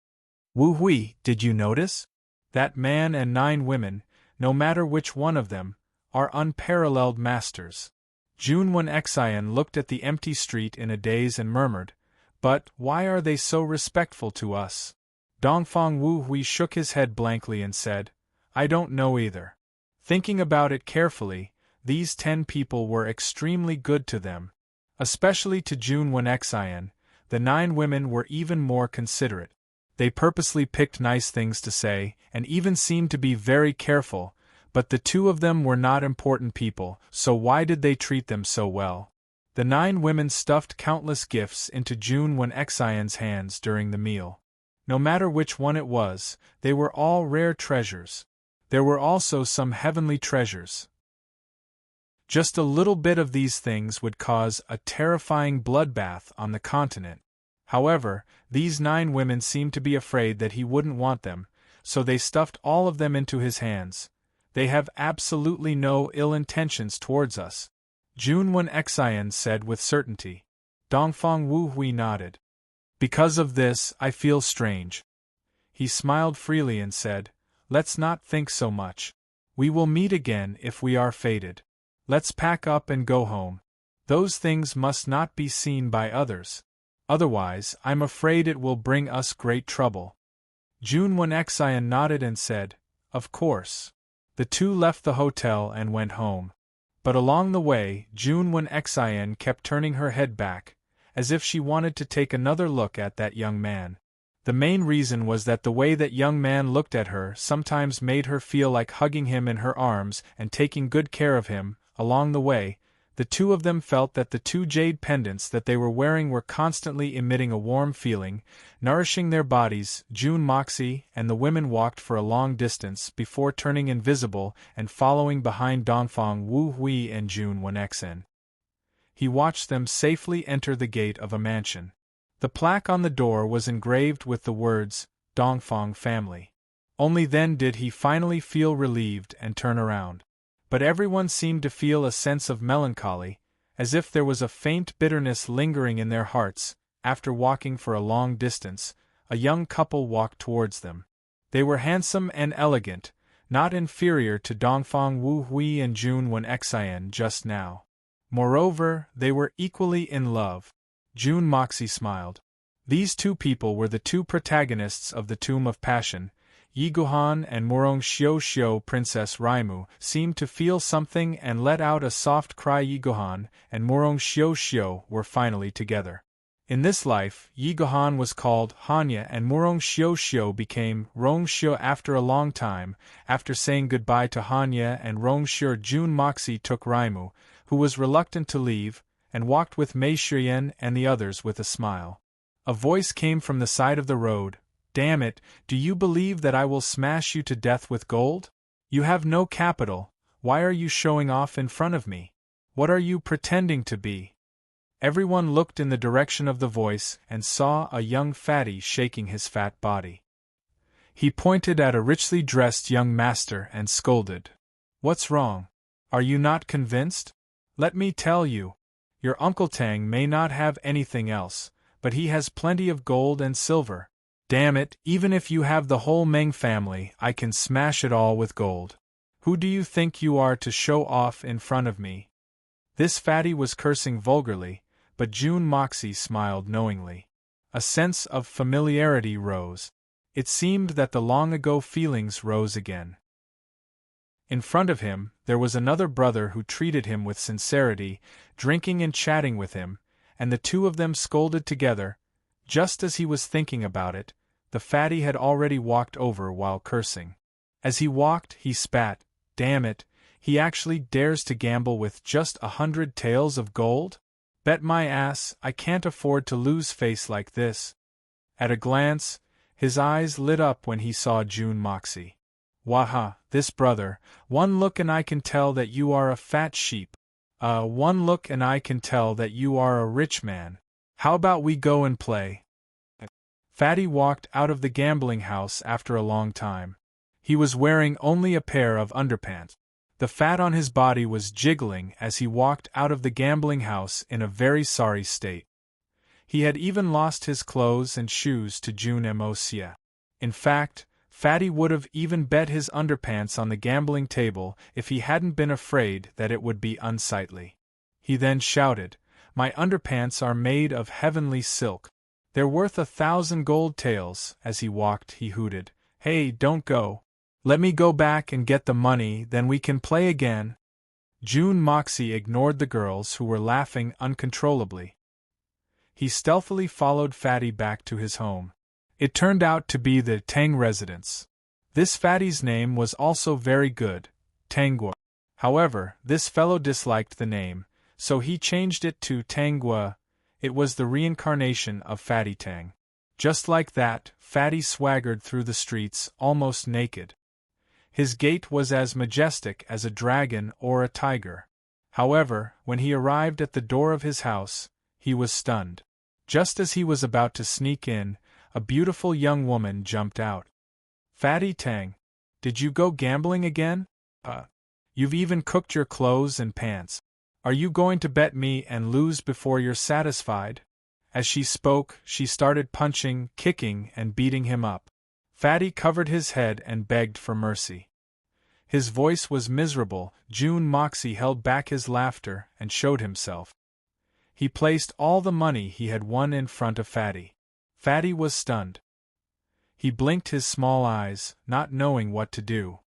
A: "Wu Hui, did you notice? That man and 9 women, no matter which one of them, are unparalleled masters." June Xian looked at the empty street in a daze and murmured, "But why are they so respectful to us?" Dongfang Wu Hui shook his head blankly and said, "I don't know either. Thinking about it carefully, these 10 people were extremely good to them. Especially to June Xian, the 9 women were even more considerate. They purposely picked nice things to say, and even seemed to be very careful, but the 2 of them were not important people, so why did they treat them so well?" The 9 women stuffed countless gifts into June Xian's hands during the meal. No matter which one it was, they were all rare treasures. There were also some heavenly treasures. Just a little bit of these things would cause a terrifying bloodbath on the continent. However, these 9 women seemed to be afraid that he wouldn't want them, so they stuffed all of them into his hands. "They have absolutely no ill intentions towards us," June Xian said with certainty. Dongfang Wu Hui nodded. "Because of this, I feel strange." He smiled freely and said, "Let's not think so much. We will meet again if we are fated. Let's pack up and go home. Those things must not be seen by others. Otherwise, I'm afraid it will bring us great trouble." June Xian nodded and said, Of course. The two left the hotel and went home. But along the way, June Xien kept turning her head back, as if she wanted to take another look at that young man. The main reason was that the way that young man looked at her sometimes made her feel like hugging him in her arms and taking good care of him. Along the way, the two of them felt that the two jade pendants that they were wearing were constantly emitting a warm feeling, nourishing their bodies. June Moxie and the women walked for a long distance before turning invisible and following behind Dongfang Wu Hui and June Xen. He watched them safely enter the gate of a mansion. The plaque on the door was engraved with the words, Dongfang family. Only then did he finally feel relieved and turn around. But everyone seemed to feel a sense of melancholy, as if there was a faint bitterness lingering in their hearts. After walking for a long distance, a young couple walked towards them. They were handsome and elegant, not inferior to Dongfang Wu Hui and June Xien just now. Moreover, they were equally in love. June Moxie smiled. These two people were the two protagonists of the Tomb of Passion. Yi Guhan and Murong Xiu Xiu. Princess Raimu seemed to feel something and let out a soft cry. Yi Guhan and Murong Xiu Xiu were finally together. In this life, Yi Guhan was called Hanya and Murong Xiu Xiu became Rong Xiu. After a long time, after saying goodbye to Hanya and Rong Xiu, June Moxie took Raimu, who was reluctant to leave, and walked with Mei Shiyan and the others with a smile. A voice came from the side of the road. Damn it, do you believe that I will smash you to death with gold? You have no capital, why are you showing off in front of me? What are you pretending to be? Everyone looked in the direction of the voice and saw a young fatty shaking his fat body. He pointed at a richly dressed young master and scolded. What's wrong? Are you not convinced? Let me tell you. Your Uncle Tang may not have anything else, but he has plenty of gold and silver. Damn it, even if you have the whole Meng family, I can smash it all with gold. Who do you think you are to show off in front of me? This fatty was cursing vulgarly, but June Moxie smiled knowingly. A sense of familiarity rose. It seemed that the long-ago feelings rose again. In front of him, there was another brother who treated him with sincerity, drinking and chatting with him, and the two of them scolded together. Just as he was thinking about it, the fatty had already walked over while cursing. As he walked, he spat. Damn it, he actually dares to gamble with just 100 taels of gold? Bet my ass, I can't afford to lose face like this. At a glance, his eyes lit up when he saw June Moxie. Waha, this brother, one look and I can tell that you are a fat sheep. One look and I can tell that you are a rich man. How about we go and play? Fatty walked out of the gambling house after a long time. He was wearing only a pair of underpants. The fat on his body was jiggling as he walked out of the gambling house in a very sorry state. He had even lost his clothes and shoes to June Moxie. In fact, Fatty would have even bet his underpants on the gambling table if he hadn't been afraid that it would be unsightly. He then shouted, My underpants are made of heavenly silk. They're worth 1,000 gold taels. As he walked, he hooted, Hey, don't go. Let me go back and get the money, then we can play again. June Moxie ignored the girls who were laughing uncontrollably. He stealthily followed Fatty back to his home. It turned out to be the Tang residence. This Fatty's name was also very good, Tangua. However, this fellow disliked the name, so he changed it to Tangua. It was the reincarnation of Fatty Tang. Just like that, Fatty swaggered through the streets almost naked. His gait was as majestic as a dragon or a tiger. However, when he arrived at the door of his house, he was stunned. Just as he was about to sneak in, a beautiful young woman jumped out. Fatty Tang, did you go gambling again? You've even cooked your clothes and pants. Are you going to bet me and lose before you're satisfied? As she spoke, she started punching, kicking, and beating him up. Fatty covered his head and begged for mercy. His voice was miserable. June Moxie held back his laughter and showed himself. He placed all the money he had won in front of Fatty. Fatty was stunned. He blinked his small eyes, not knowing what to do.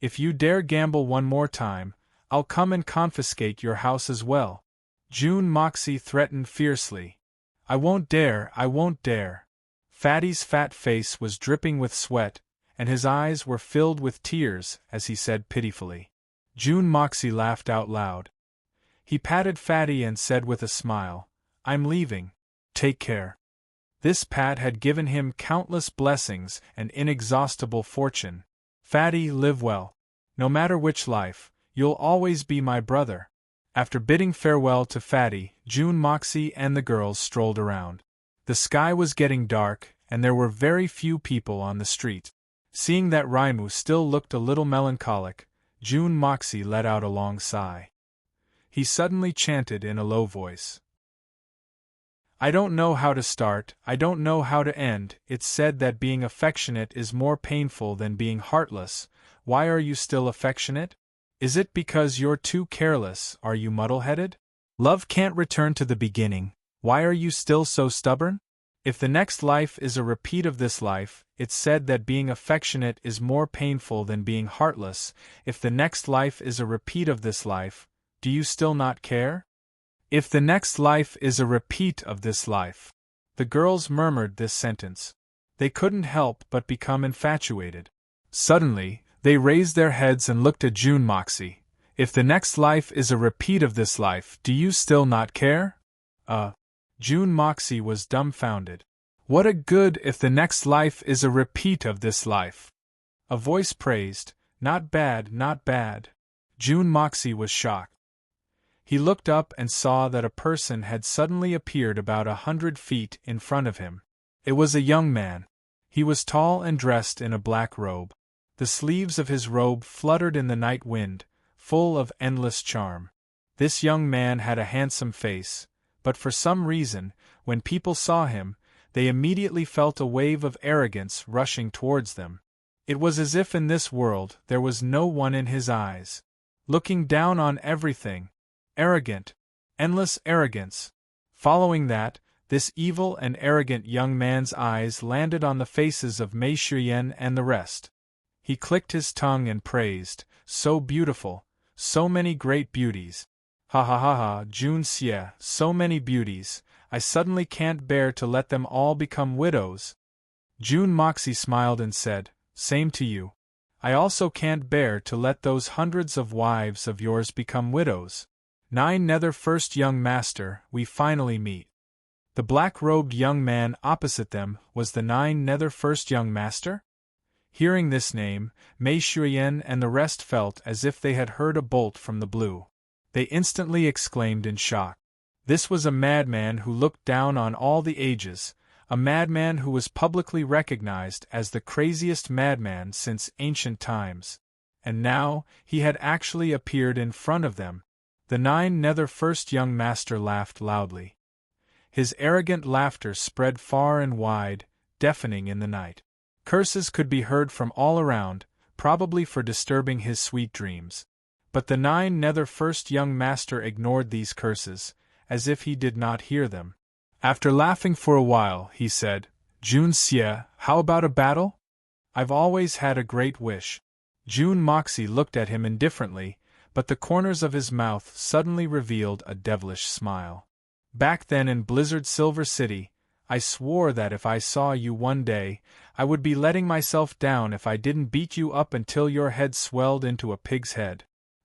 A: If you dare gamble one more time, I'll come and confiscate your house as well. June Moxie threatened fiercely. I won't dare, I won't dare. Fatty's fat face was dripping with sweat, and his eyes were filled with tears as he said pitifully. June Moxie laughed out loud. He patted Fatty and said with a smile, I'm leaving. Take care. This pat had given him countless blessings and inexhaustible fortune. Fatty, live well. No matter which life, you'll always be my brother. After bidding farewell to Fatty, June Moxie and the girls strolled around. The sky was getting dark, and there were very few people on the street. Seeing that Raimu still looked a little melancholic, June Moxie let out a long sigh. He suddenly chanted in a low voice. I don't know how to start, I don't know how to end. It's said that being affectionate is more painful than being heartless. Why are you still affectionate? Is it because you're too careless? Are you muddle-headed? Love can't return to the beginning. Why are you still so stubborn? If the next life is a repeat of this life, it's said that being affectionate is more painful than being heartless. If the next life is a repeat of this life, do you still not care? If the next life is a repeat of this life. The girls murmured this sentence. They couldn't help but become infatuated. Suddenly, they raised their heads and looked at June Moxie. If the next life is a repeat of this life, do you still not care? June Moxie was dumbfounded. What a good if the next life is a repeat of this life. A voice praised, not bad, not bad. June Moxie was shocked. He looked up and saw that a person had suddenly appeared about 100 feet in front of him. It was a young man. He was tall and dressed in a black robe. The sleeves of his robe fluttered in the night wind, full of endless charm. This young man had a handsome face, but for some reason, when people saw him, they immediately felt a wave of arrogance rushing towards them. It was as if in this world there was no one in his eyes. Looking down on everything. Arrogant. Endless arrogance. Following that, this evil and arrogant young man's eyes landed on the faces of Mei Shuyan and the rest. He clicked his tongue and praised, so beautiful, so many great beauties. Ha ha ha ha, June Xie, so many beauties, I suddenly can't bear to let them all become widows. June Moxie smiled and said, same to you. I also can't bear to let those hundreds of wives of yours become widows. 9 Nether First Young Master, we finally meet. The black-robed young man opposite them was the 9 Nether First Young Master? Hearing this name, Mei Shuyan and the rest felt as if they had heard a bolt from the blue. They instantly exclaimed in shock. This was a madman who looked down on all the ages, a madman who was publicly recognized as the craziest madman since ancient times. And now, he had actually appeared in front of them. The 9 Nether First Young Master laughed loudly. His arrogant laughter spread far and wide, deafening in the night. Curses could be heard from all around, probably for disturbing his sweet dreams. But the 9 Nether First Young Master ignored these curses, as if he did not hear them. After laughing for a while, he said, June Xie, how about a battle? I've always had a great wish. June Moxie looked at him indifferently, but the corners of his mouth suddenly revealed a devilish smile. Back then in Blizzard Silver City, I swore that if I saw you one day, I would be letting myself down if I didn't beat you up until your head swelled into a pig's head.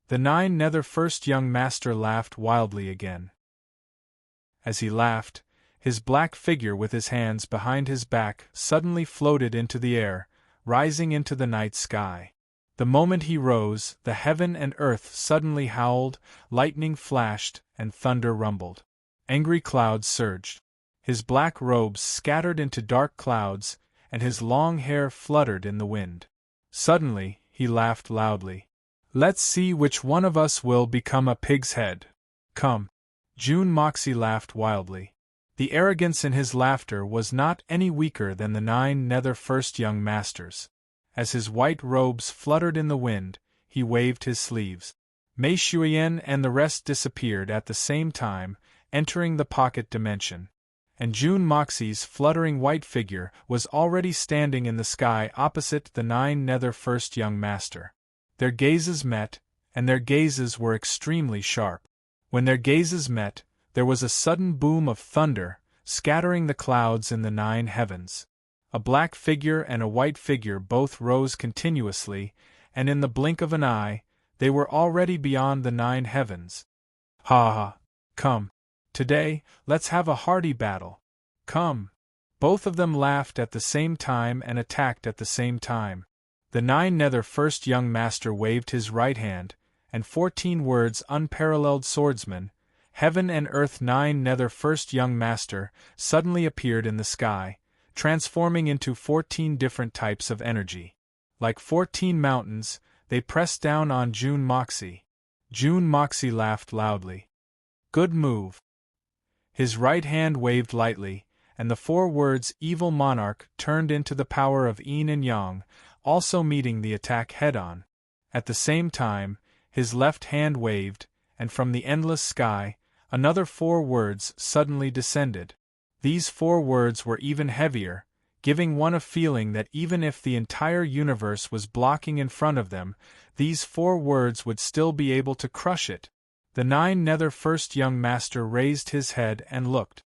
A: The 9 Nether First Young Master laughed wildly again. As he laughed, his black figure with his hands behind his back suddenly floated into the air, rising into the night sky. The moment he rose, the heaven and earth suddenly howled, lightning flashed, and thunder rumbled. Angry clouds surged. His black robes scattered into dark clouds, and his long hair fluttered in the wind. Suddenly, he laughed loudly. Let's see which one of us will become a pig's head. Come. June Moxie laughed wildly. The arrogance in his laughter was not any weaker than the 9 Nether First Young Masters. As his white robes fluttered in the wind, he waved his sleeves. Mei Shuyan and the rest disappeared at the same time, entering the pocket dimension. And June Moxie's fluttering white figure was already standing in the sky opposite the 9 Nether First Young Master. Their gazes met, and their gazes were extremely sharp. When their gazes met, there was a sudden boom of thunder, scattering the clouds in the 9 heavens. A black figure and a white figure both rose continuously, and in the blink of an eye, they were already beyond the 9 heavens. Ha ha! Come. Today, let's have a hearty battle. Come. Both of them laughed at the same time and attacked at the same time. The 9 nether first young master waved his right hand, and 14 words unparalleled swordsman, heaven and earth 9 nether first young master, suddenly appeared in the sky, transforming into 14 different types of energy. Like 14 mountains, they pressed down on June Moxie. June Moxie laughed loudly. Good move. His right hand waved lightly, and the 4 words evil monarch turned into the power of yin and yang, also meeting the attack head-on. At the same time, his left hand waved, and from the endless sky, another 4 words suddenly descended. These 4 words were even heavier, giving one a feeling that even if the entire universe was blocking in front of them, these 4 words would still be able to crush it. The 9 nether first young master raised his head and looked.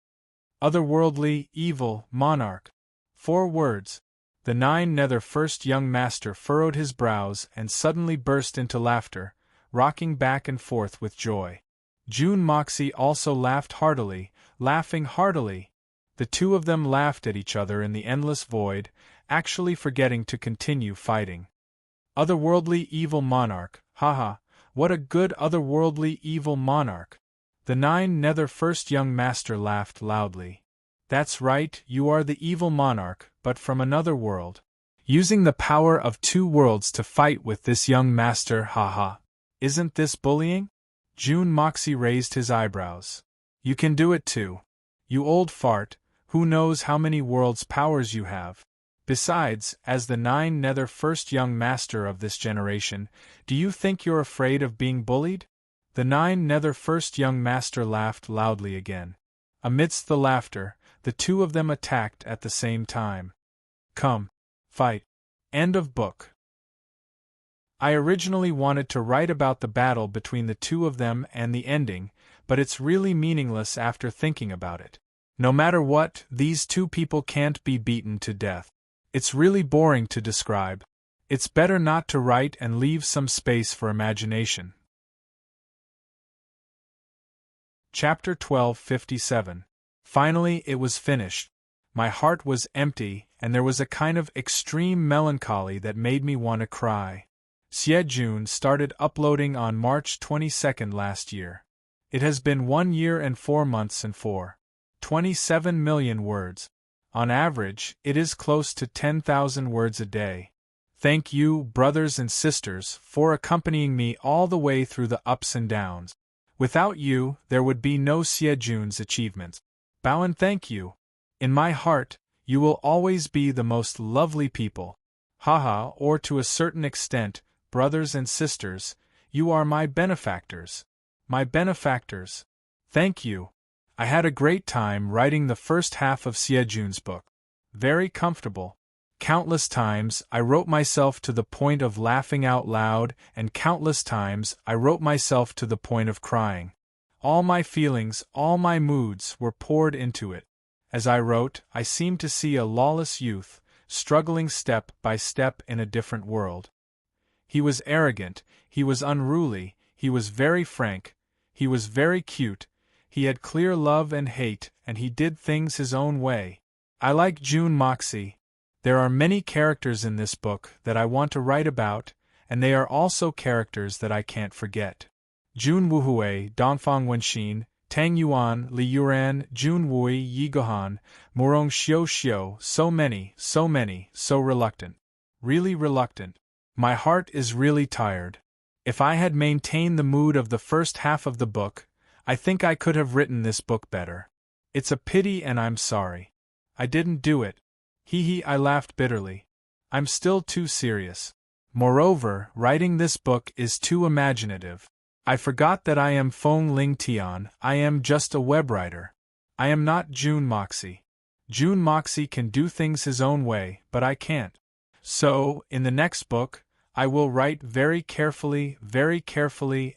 A: Otherworldly, evil, monarch. 4 words. The 9 nether first young master furrowed his brows and suddenly burst into laughter, rocking back and forth with joy. June Moxie also laughed heartily, laughing heartily. The 2 of them laughed at each other in the endless void, actually forgetting to continue fighting. Otherworldly evil monarch, haha, what a good otherworldly evil monarch! The 9 nether first young master laughed loudly. That's right, you are the evil monarch, but from another world. Using the power of 2 worlds to fight with this young master, haha. Isn't this bullying? June Moxie raised his eyebrows. You can do it too. You old fart, who knows how many worlds' powers you have? Besides, as the 9 nether first young master of this generation, do you think you're afraid of being bullied? The 9 nether first young master laughed loudly again. Amidst the laughter, the 2 of them attacked at the same time. Come. Fight. End of book. I originally wanted to write about the battle between the 2 of them and the ending, but it's really meaningless after thinking about it. No matter what, these 2 people can't be beaten to death. It's really boring to describe. It's better not to write and leave some space for imagination. Chapter 1257. Finally it was finished. My heart was empty, and there was a kind of extreme melancholy that made me want to cry. June started uploading on March 22nd last year. It has been 1 year and 4 months and 27 million words. On average, it is close to 10,000 words a day. Thank you, brothers and sisters, for accompanying me all the way through the ups and downs. Without you, there would be no June's achievements. Bow and thank you. In my heart, you will always be the most lovely people. Haha, or to a certain extent, brothers and sisters, you are my benefactors. My benefactors. Thank you. I had a great time writing the first half of June's book. Very comfortable. Countless times I wrote myself to the point of laughing out loud, and countless times I wrote myself to the point of crying. All my feelings, all my moods were poured into it. As I wrote, I seemed to see a lawless youth, struggling step by step in a different world. He was arrogant, he was unruly, he was very frank, he was very cute, he had clear love and hate, and he did things his own way. I like June Moxie. There are many characters in this book that I want to write about, and they are also characters that I can't forget. Jun Wuhui, Dongfang Wenxin, Tang Yuan, Li Yuran, Jun Wui, Yi Gohan, Murong Xiu Xiu, so many, so reluctant. Really reluctant. My heart is really tired. If I had maintained the mood of the first half of the book, I think I could have written this book better. It's a pity and I'm sorry. I didn't do it. Hee, I laughed bitterly. I'm still too serious. Moreover, writing this book is too imaginative. I forgot that I am Feng Ling Tian, I am just a web writer. I am not June Moxie. June Moxie can do things his own way, but I can't. So, in the next book, I will write very carefully,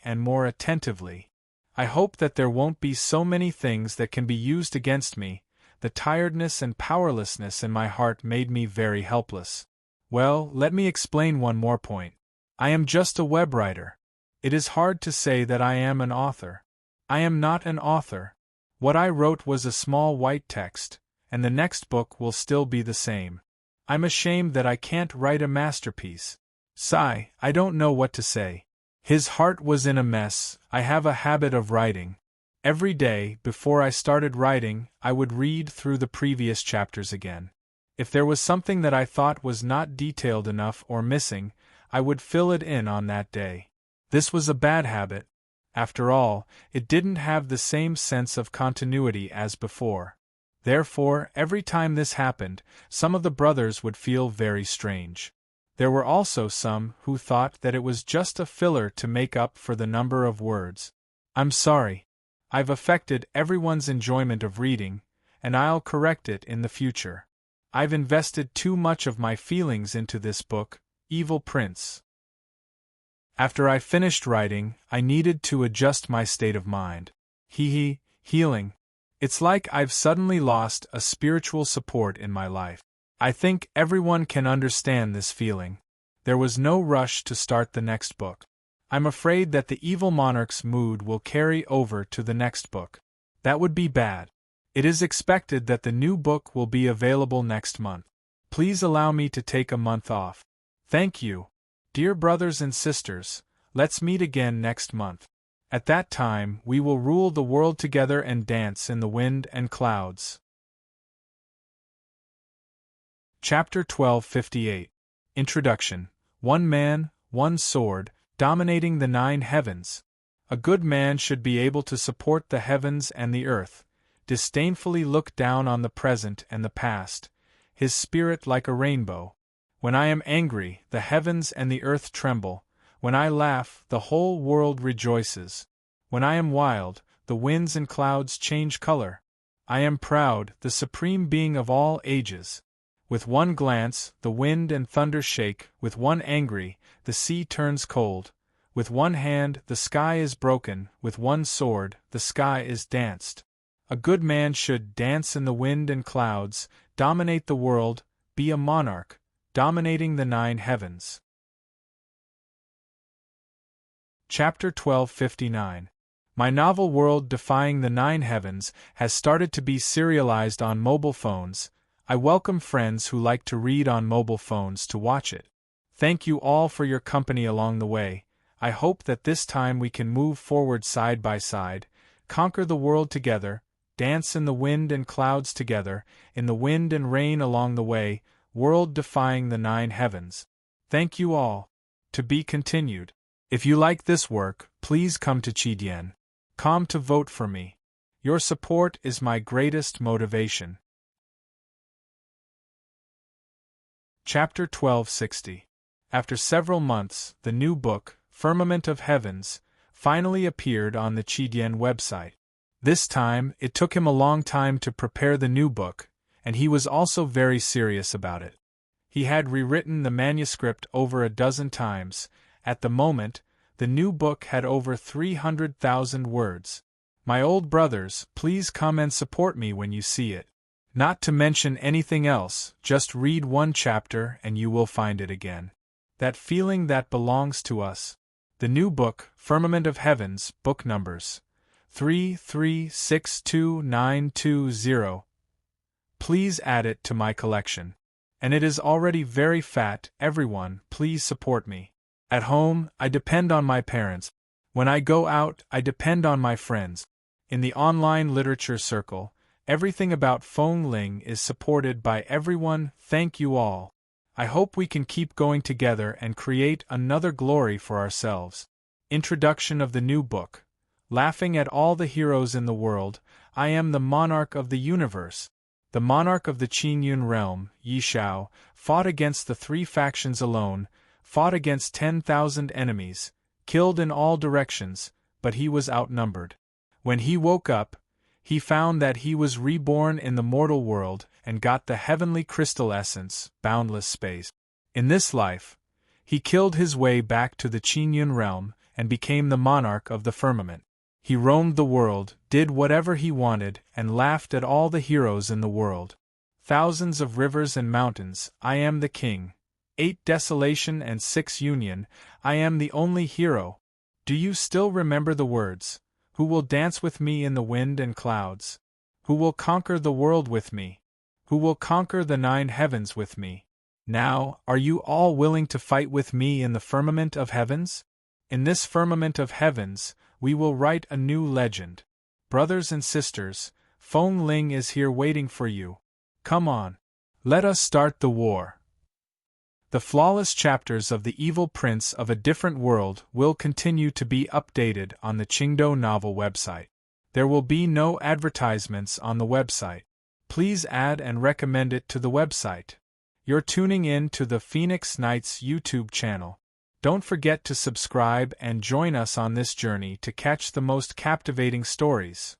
A: and more attentively. I hope that there won't be so many things that can be used against me. The tiredness and powerlessness in my heart made me very helpless. Well, let me explain one more point. I am just a web writer. It is hard to say that I am an author. I am not an author. What I wrote was a small white text, and the next book will still be the same. I'm ashamed that I can't write a masterpiece. Sigh, I don't know what to say. His heart was in a mess. I have a habit of writing. Every day, before I started writing, I would read through the previous chapters again. If there was something that I thought was not detailed enough or missing, I would fill it in on that day. This was a bad habit. After all, it didn't have the same sense of continuity as before. Therefore, every time this happened, some of the brothers would feel very strange. There were also some who thought that it was just a filler to make up for the number of words. I'm sorry. I've affected everyone's enjoyment of reading, and I'll correct it in the future. I've invested too much of my feelings into this book, Evil Prince. After I finished writing, I needed to adjust my state of mind. Healing. It's like I've suddenly lost a spiritual support in my life. I think everyone can understand this feeling. There was no rush to start the next book. I'm afraid that the evil monarch's mood will carry over to the next book. That would be bad. It is expected that the new book will be available next month. Please allow me to take a month off. Thank you. Dear brothers and sisters, let's meet again next month. At that time, we will rule the world together and dance in the wind and clouds. Chapter 1258. Introduction. One man, one sword, dominating the 9 heavens. A good man should be able to support the heavens and the earth, disdainfully look down on the present and the past, his spirit like a rainbow. When I am angry, the heavens and the earth tremble. When I laugh, the whole world rejoices. When I am wild, the winds and clouds change color. I am proud, the supreme being of all ages. With one glance, the wind and thunder shake. With one angry, the sea turns cold. With one hand, the sky is broken. With one sword, the sky is danced. A good man should dance in the wind and clouds, dominate the world, be a monarch, dominating the 9 heavens. Chapter 1259. My novel World Defying the 9 Heavens has started to be serialized on mobile phones. I welcome friends who like to read on mobile phones to watch it. Thank you all for your company along the way. I hope that this time we can move forward side by side, conquer the world together, dance in the wind and clouds together, in the wind and rain along the way, world defying the 9 heavens. Thank you all. To be continued. If you like this work, please come to Chidien.com to vote for me. Your support is my greatest motivation. Chapter 1260. After several months, the new book, Firmament of Heavens, finally appeared on the Chidien website. This time, it took him a long time to prepare the new book, and he was also very serious about it. He had rewritten the manuscript over a dozen times. At the moment, the new book had over 300,000 words. My old brothers, please come and support me when you see it. Not to mention anything else, just read one chapter and you will find it again. That feeling that belongs to us. The new book, Firmament of Heavens, book numbers 3362920. Please add it to my collection. And it is already very fat. Everyone, please support me. At home, I depend on my parents. When I go out, I depend on my friends. In the online literature circle, everything about Feng Ling is supported by everyone. Thank you all. I hope we can keep going together and create another glory for ourselves. Introduction of the new book. Laughing at all the heroes in the world, I am the monarch of the universe. The monarch of the Qingyun realm, Yi Shao, fought against the 3 factions alone, fought against 10,000 enemies, killed in all directions, but he was outnumbered. When he woke up, he found that he was reborn in the mortal world and got the heavenly crystal essence, boundless space. In this life, He killed his way back to the Qingyun realm, and became the monarch of the firmament. He roamed the world, did whatever he wanted, and laughed at all the heroes in the world. Thousands of rivers and mountains, I am the king. 8 desolation and 6 union, I am the only hero. Do you still remember the words? Who will dance with me in the wind and clouds? Who will conquer the world with me? Who will conquer the 9 heavens with me? Now, are you all willing to fight with me in the firmament of heavens? In this firmament of heavens, we will write a new legend. Brothers and sisters, Feng Ling is here waiting for you. Come on. Let us start the war. The flawless chapters of The Evil Prince of a Different World will continue to be updated on the Qingdou Novel website. There will be no advertisements on the website. Please add and recommend it to the website. You're tuning in to the Phoenix Knights YouTube channel. Don't forget to subscribe and join us on this journey to catch the most captivating stories.